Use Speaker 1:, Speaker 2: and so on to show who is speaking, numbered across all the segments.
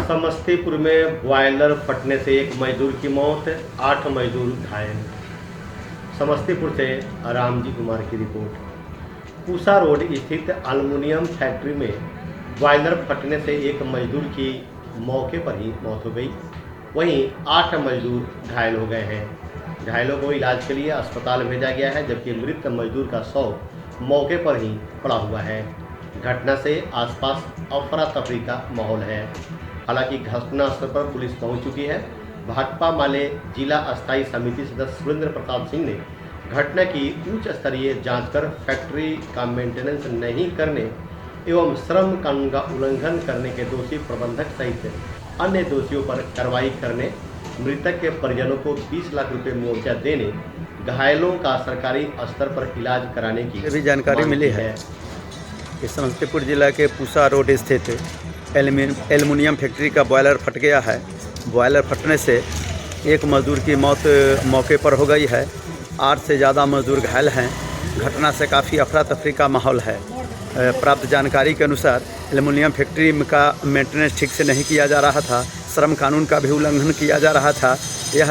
Speaker 1: समस्तीपुर में बॉयलर फटने से एक मजदूर की मौत, 8 मजदूर घायल। समस्तीपुर से रामजी कुमार की रिपोर्ट। पूसा रोड स्थित एल्युमिनियम फैक्ट्री में बॉयलर फटने से एक मजदूर की मौके पर ही मौत हो गई, वहीं 8 मजदूर घायल हो गए हैं। घायलों को इलाज के लिए अस्पताल भेजा गया है, जबकि मृत मजदूर का शव मौके पर ही पड़ा हुआ है। घटना से आसपास अफरा तफरी का माहौल है। हालांकि घटनास्थल पर पुलिस पहुंच चुकी है। भाकपा माले जिला अस्थायी समिति सदस्य सुरेंद्र प्रताप सिंह ने घटना की उच्च स्तरीय जांच कर फैक्ट्री का मेंटेनेंस नहीं करने एवं श्रम कानून का उल्लंघन करने के दोषी प्रबंधक सहित अन्य दोषियों पर कार्रवाई करने, मृतक के परिजनों को 20 लाख रुपए मुआवजा देने, घायलों का सरकारी स्तर पर इलाज कराने की
Speaker 2: भी जानकारी मिली है कि समस्तीपुर जिला के पूसा रोड स्थित एल्युमिनियम फैक्ट्री का बॉयलर फट गया है। बॉयलर फटने से एक मजदूर की मौत मौके पर हो गई है। 8 से ज़्यादा मजदूर घायल हैं। घटना से काफ़ी अफरा तफरी का माहौल है। प्राप्त जानकारी के अनुसार एल्युमिनियम फैक्ट्री का मेंटेनेंस ठीक से नहीं किया जा रहा था, श्रम कानून का भी उल्लंघन किया जा रहा था। यह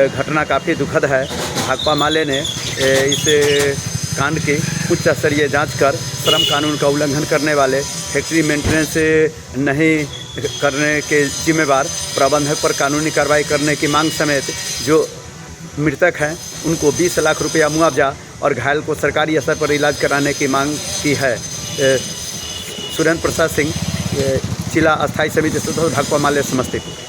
Speaker 2: घटना काफ़ी दुखद है। भाकपा माले ने इस कांड की उच्च स्तरीय जांच कर श्रम कानून का उल्लंघन करने वाले, फैक्ट्री मेंटेनेंस नहीं करने के जिम्मेवार प्रबंधक पर कानूनी कार्रवाई करने की मांग समेत जो मृतक हैं उनको 20 लाख रुपया मुआवजा और घायल को सरकारी स्तर पर इलाज कराने की मांग की है। सुरेंद्र प्रसाद सिंह, जिला अस्थायी समिति सदस्य, भाकपा माले, समस्तीपुर।